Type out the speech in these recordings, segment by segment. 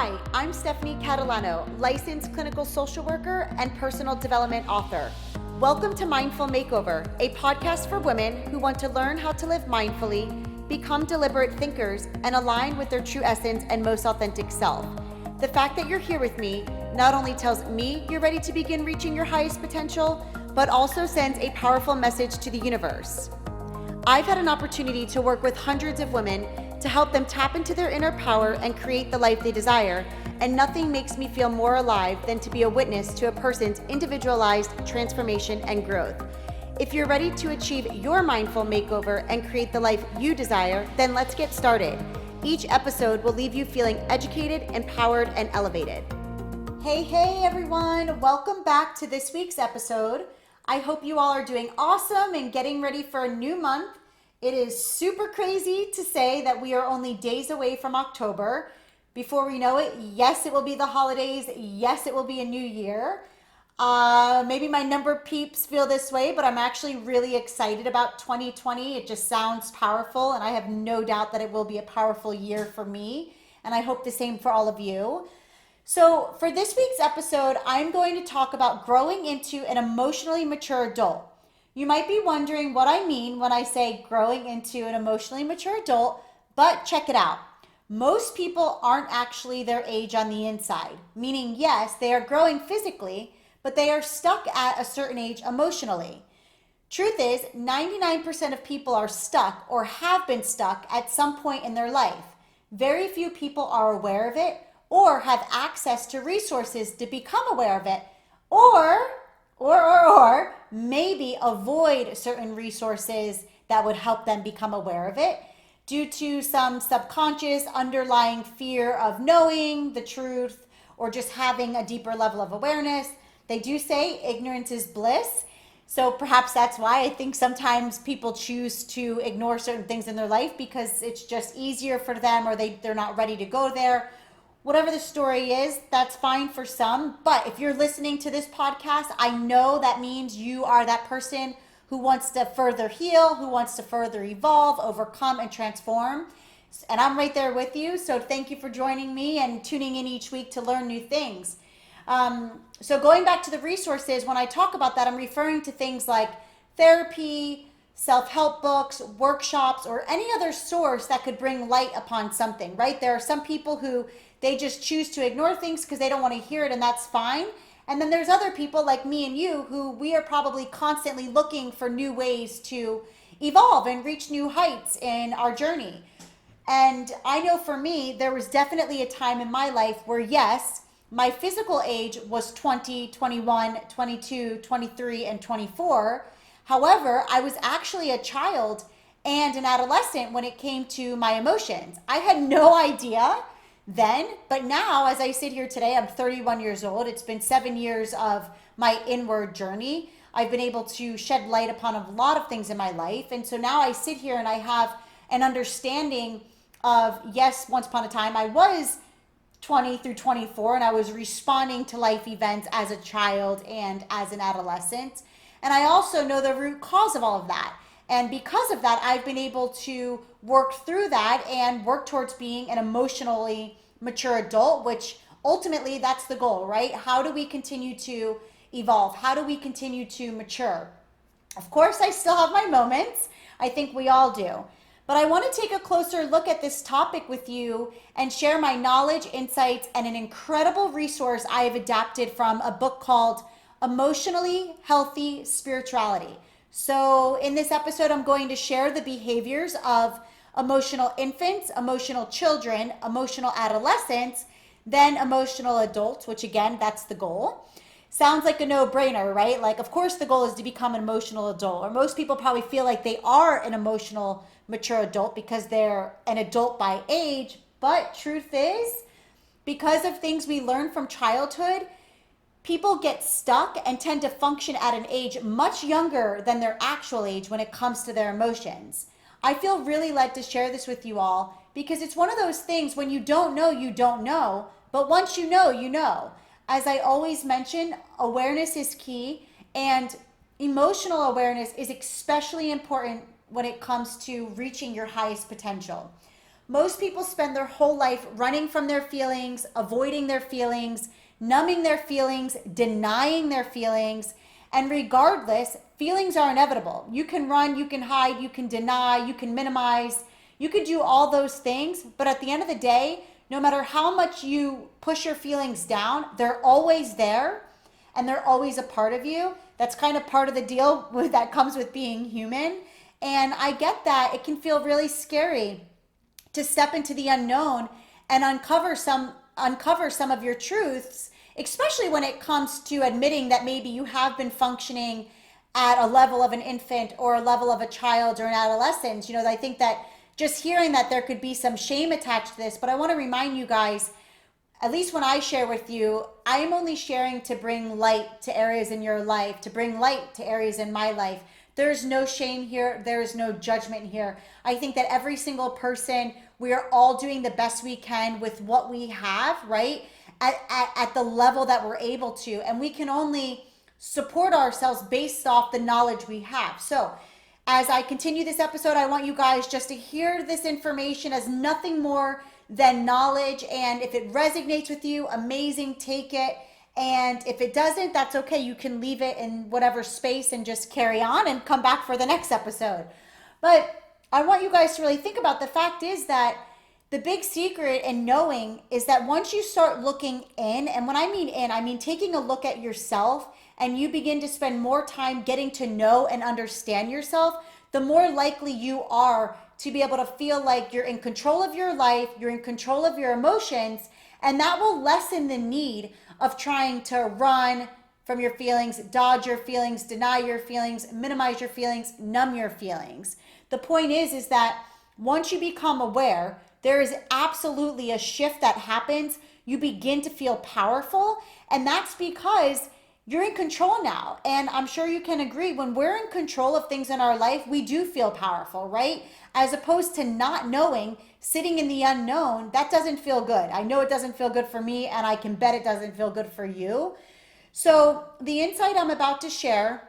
Hi, I'm Stephanie Catalano, licensed clinical social worker and personal development author. Welcome to Mindful Makeover, a podcast for women who want to learn how to live mindfully, become deliberate thinkers, and align with their true essence and most authentic self. The fact that you're here with me not only tells me you're ready to begin reaching your highest potential, but also sends a powerful message to the universe. I've had an opportunity to work with hundreds of women to help them tap into their inner power and create the life they desire, and nothing makes me feel more alive than to be a witness to a person's individualized transformation and growth. If you're ready to achieve your mindful makeover and create the life you desire, then let's get started. Each episode will leave you feeling educated, empowered, and elevated. Hey everyone, welcome back to this week's episode. I hope you all are doing awesome and getting ready for a new month. It is super crazy to say that we are only days away from October. Before we know it, yes, it will be the holidays. Yes, it will be a new year. Maybe my number peeps feel this way, but I'm actually really excited about 2020. It just sounds powerful, and I have no doubt that it will be a powerful year for me, and I hope the same for all of you. So for this week's episode, I'm going to talk about growing into an emotionally mature adult. You might be wondering what I mean when I say growing into an emotionally mature adult, but check it out. Most people aren't actually their age on the inside, meaning yes, they are growing physically, but they are stuck at a certain age emotionally. Truth is, 99% of people are stuck or have been stuck at some point in their life. Very few people are aware of it or have access to resources to become aware of it, or maybe avoid certain resources that would help them become aware of it due to some subconscious underlying fear of knowing the truth or just having a deeper level of awareness. They do say ignorance is bliss. So perhaps that's why I think sometimes people choose to ignore certain things in their life because it's just easier for them, or they're not ready to go there. Whatever the story is, that's fine for some. But if you're listening to this podcast, I know that means you are that person who wants to further heal, who wants to further evolve, overcome, and transform. And I'm right there with you. So thank you for joining me and tuning in each week to learn new things. So going back to the resources, when I talk about that, I'm referring to things like therapy, self-help books, workshops, or any other source that could bring light upon something, right? There are some people who they just choose to ignore things because they don't want to hear it, and that's fine. And then there's other people like me and you who we are probably constantly looking for new ways to evolve and reach new heights in our journey. And I know for me, there was definitely a time in my life where yes, my physical age was 20, 21, 22, 23, and 24. However, I was actually a child and an adolescent when it came to my emotions. I had no idea then, but now as I sit here today, I'm 31 years old. It's been 7 years of my inward journey. I've been able to shed light upon a lot of things in my life. And so now I sit here and I have an understanding of, yes, once upon a time I was 20 through 24 and I was responding to life events as a child and as an adolescent. And I also know the root cause of all of that. And because of that, I've been able to work through that and work towards being an emotionally mature adult, which ultimately that's the goal, right? How do we continue to evolve? How do we continue to mature? Of course, I still have my moments. I think we all do. But I want to take a closer look at this topic with you and share my knowledge, insights, and an incredible resource I have adapted from a book called Emotionally Healthy Spirituality. So in this episode, I'm going to share the behaviors of emotional infants, emotional children, emotional adolescents, then emotional adults, which again, that's the goal. Sounds like a no-brainer, right? Like, of course, the goal is to become an emotional adult, or most people probably feel like they are an emotional mature adult because they're an adult by age. But truth is, because of things we learn from childhood, people get stuck and tend to function at an age much younger than their actual age when it comes to their emotions. I feel really led to share this with you all because it's one of those things when you don't know, you don't know. But once you know, you know. As I always mention, awareness is key, and emotional awareness is especially important when it comes to reaching your highest potential. most people spend their whole life running from their feelings, avoiding their feelings, numbing their feelings, denying their feelings. And regardless, feelings are inevitable. You can run, you can hide, you can deny, you can minimize, you could do all those things. But at the end of the day, no matter how much you push your feelings down, they're always there and they're always a part of you. That's kind of part of the deal that comes with being human. And I get that it can feel really scary to step into the unknown and uncover some of your truths, especially when it comes to admitting that maybe you have been functioning at a level of an infant or a level of a child or an adolescent. I think that just hearing that there could be some shame attached to this, but I want to remind you guys, at least when I share with you, I am only sharing to bring light to areas in your life, to bring light to areas in my life. There's no shame here. There is no judgment here. I think that every single person, we are all doing the best we can with what we have, right? At the level that we're able to. And we can only support ourselves based off the knowledge we have. So as I continue this episode, I want you guys just to hear this information as nothing more than knowledge. And if it resonates with you, amazing, take it. And if it doesn't, that's okay. You can leave it in whatever space and just carry on and come back for the next episode. But I want you guys to really think about the fact is that the big secret in knowing is that once you start looking in, and when I mean in, I mean taking a look at yourself, and you begin to spend more time getting to know and understand yourself, the more likely you are to be able to feel like you're in control of your life, you're in control of your emotions, and that will lessen the need of trying to run from your feelings, dodge your feelings, deny your feelings, minimize your feelings, numb your feelings. The point is that once you become aware, there is absolutely a shift that happens. You begin to feel powerful, and that's because you're in control now. And I'm sure you can agree, when we're in control of things in our life, we do feel powerful, right? As opposed to not knowing, sitting in the unknown, that doesn't feel good. I know it doesn't feel good for me, and I can bet it doesn't feel good for you. So the insight I'm about to share,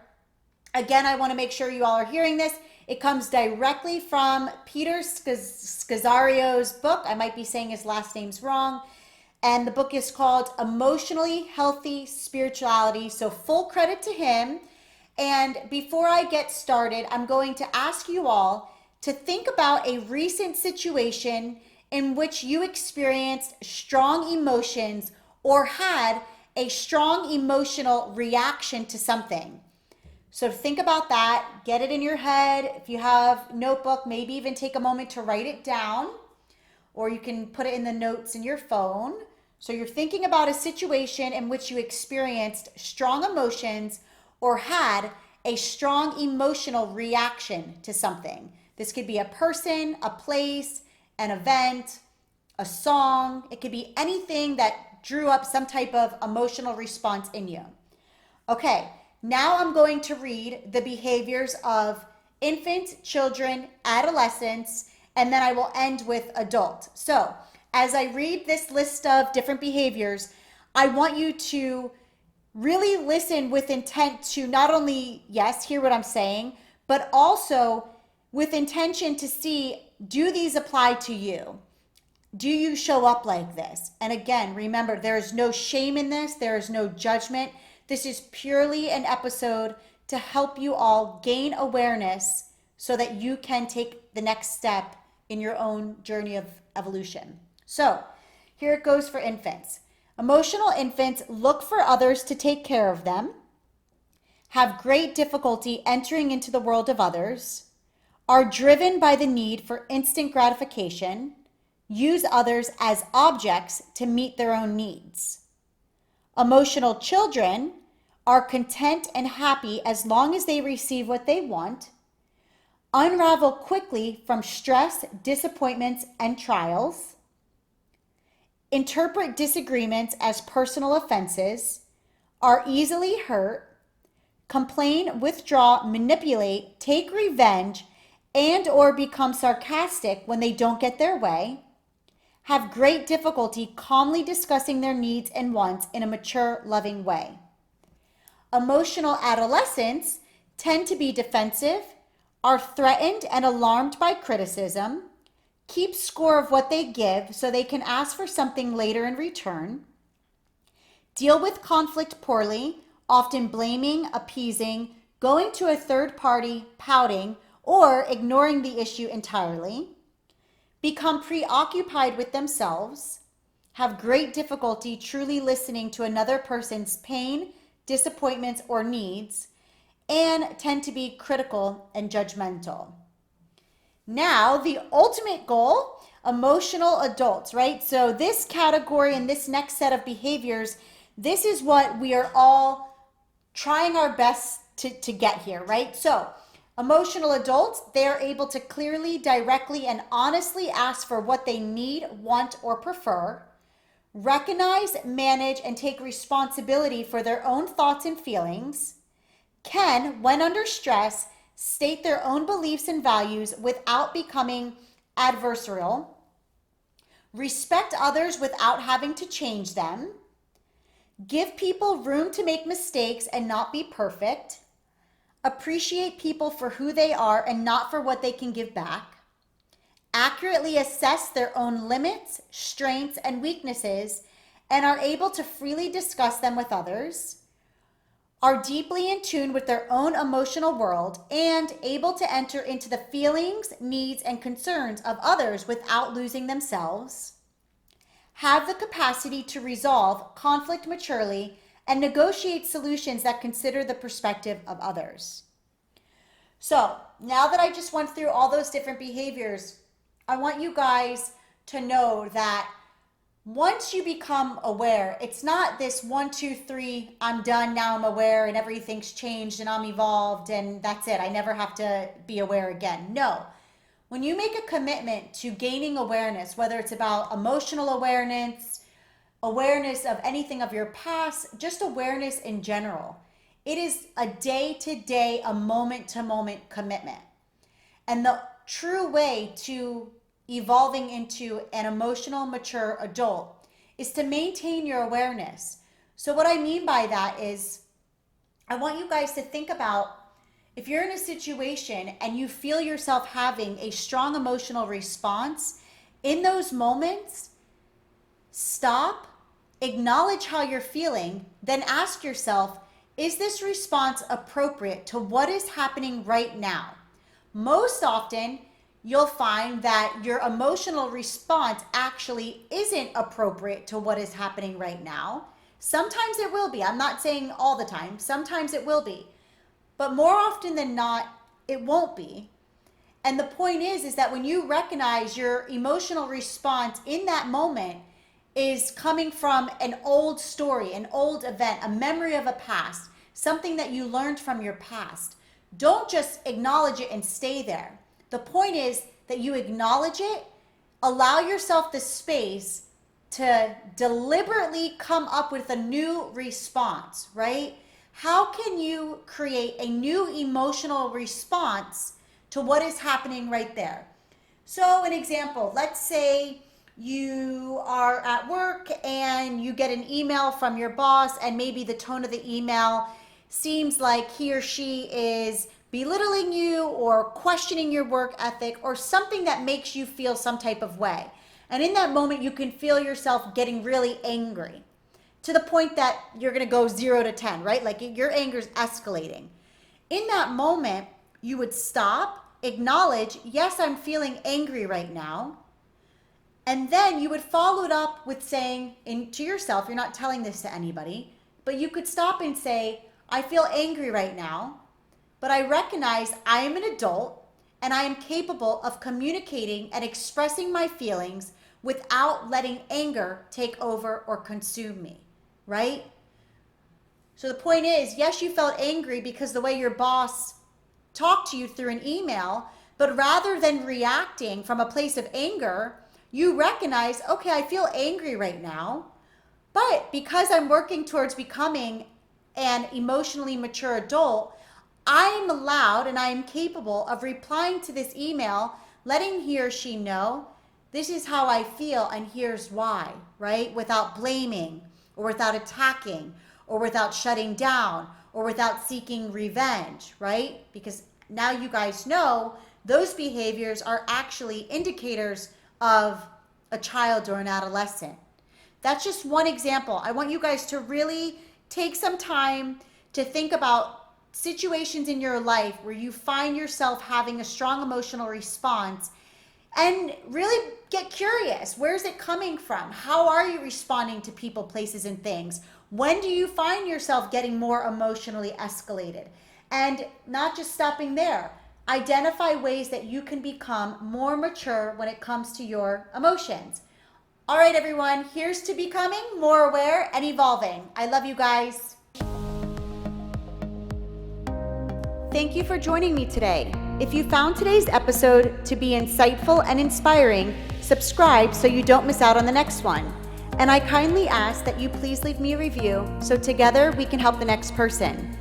again, I want to make sure you all are hearing this. It comes directly from Peter Scazzario's book. I might be saying his last name's wrong. And the book is called Emotionally Healthy Spirituality. So full credit to him. And before I get started, I'm going to ask you all to think about a recent situation in which you experienced strong emotions or had a strong emotional reaction to something. So think about that, get it in your head. If you have a notebook, maybe even take a moment to write it down, or you can put it in the notes in your phone. So you're thinking about a situation in which you experienced strong emotions or had a strong emotional reaction to something. This could be a person, a place, an event, a song. It could be anything that drew up some type of emotional response in you. Okay, now I'm going to read the behaviors of infant, children, adolescents, and then I will end with adult. So as I read this list of different behaviors, I want you to really listen with intent to not only, yes, hear what I'm saying, but also with intention to see, do these apply to you? Do you show up like this? And again, remember, there is no shame in this. There is no judgment. This is purely an episode to help you all gain awareness so that you can take the next step in your own journey of evolution. So here it goes for infants. Emotional infants look for others to take care of them, have great difficulty entering into the world of others, are driven by the need for instant gratification, use others as objects to meet their own needs. Emotional children are content and happy as long as they receive what they want, unravel quickly from stress, disappointments, and trials, interpret disagreements as personal offenses, are easily hurt, complain, withdraw, manipulate, take revenge, and or become sarcastic when they don't get their way, have great difficulty calmly discussing their needs and wants in a mature, loving way. Emotional adolescents tend to be defensive, are threatened and alarmed by criticism, keep score of what they give so they can ask for something later in return, deal with conflict poorly, often blaming, appeasing, going to a third party, pouting, or ignoring the issue entirely, become preoccupied with themselves, have great difficulty truly listening to another person's pain, disappointments, or needs, and tend to be critical and judgmental. Now, the ultimate goal, emotional adults, right? So this category and this next set of behaviors, this is what we are all trying our best to get here, right? So emotional adults, they're able to clearly, directly, and honestly ask for what they need, want, or prefer, recognize, manage, and take responsibility for their own thoughts and feelings, can, when under stress, state their own beliefs and values without becoming adversarial, respect others without having to change them, give people room to make mistakes and not be perfect, appreciate people for who they are and not for what they can give back, accurately assess their own limits, strengths, and weaknesses, and are able to freely discuss them with others, are deeply in tune with their own emotional world, and able to enter into the feelings, needs, and concerns of others without losing themselves, have the capacity to resolve conflict maturely and negotiate solutions that consider the perspective of others. So now that I just went through all those different behaviors, I want you guys to know that once you become aware, it's not this 1, 2, 3, I'm done, now I'm aware and everything's changed and I'm evolved and that's it. I never have to be aware again. No. When you make a commitment to gaining awareness, whether it's about emotional awareness, awareness of anything of your past, just awareness in general, it is a day-to-day, a moment-to-moment commitment. And the true way to evolving into an emotional, mature adult is to maintain your awareness. So what I mean by that is I want you guys to think about if you're in a situation and you feel yourself having a strong emotional response, in those moments, stop, acknowledge how you're feeling, then ask yourself, is this response appropriate to what is happening right now? Most often, you'll find that your emotional response actually isn't appropriate to what is happening right now. Sometimes it will be. I'm not saying all the time. Sometimes it will be. But more often than not, it won't be. And the point is that when you recognize your emotional response in that moment is coming from an old story, an old event, a memory of a past, something that you learned from your past, don't just acknowledge it and stay there. The point is that you acknowledge it, allow yourself the space to deliberately come up with a new response, right? How can you create a new emotional response to what is happening right there? So an example, let's say you are at work and you get an email from your boss and maybe the tone of the email seems like he or she is belittling you or questioning your work ethic or something that makes you feel some type of way. And in that moment, you can feel yourself getting really angry to the point that you're going to go 0 to 10, right? Like your anger is escalating. In that moment, you would stop, acknowledge, yes, I'm feeling angry right now. And then you would follow it up with saying to yourself, you're not telling this to anybody, but you could stop and say, I feel angry right now, but I recognize I am an adult and I am capable of communicating and expressing my feelings without letting anger take over or consume me, right? So the point is, yes, you felt angry because the way your boss talked to you through an email, but rather than reacting from a place of anger, you recognize, okay, I feel angry right now, but because I'm working towards becoming an emotionally mature adult, I'm allowed and I am capable of replying to this email, letting he or she know, this is how I feel and here's why, right? Without blaming or without attacking or without shutting down or without seeking revenge, right? Because now you guys know those behaviors are actually indicators of a child or an adolescent. That's just one example. I want you guys to really take some time to think about situations in your life where you find yourself having a strong emotional response, and really get curious. Where's it coming from? How are you responding to people, places, and things? When do you find yourself getting more emotionally escalated? And not just stopping there. Identify ways that you can become more mature when it comes to your emotions. All right, everyone, here's to becoming more aware and evolving. I love you guys. Thank you for joining me today. If you found today's episode to be insightful and inspiring, subscribe so you don't miss out on the next one. And I kindly ask that you please leave me a review so together we can help the next person.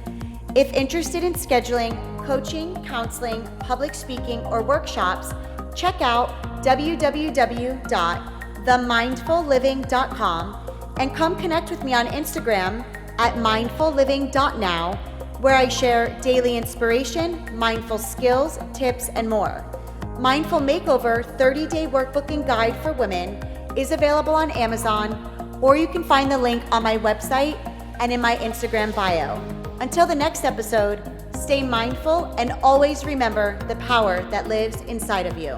If interested in scheduling coaching, counseling, public speaking, or workshops, check out www.themindfulliving.com and come connect with me on Instagram at mindfulliving.now, where I share daily inspiration, mindful skills, tips, and more. Mindful Makeover 30-day workbook and guide for women is available on Amazon, or you can find the link on my website and in my Instagram bio. Until the next episode, stay mindful and always remember the power that lives inside of you.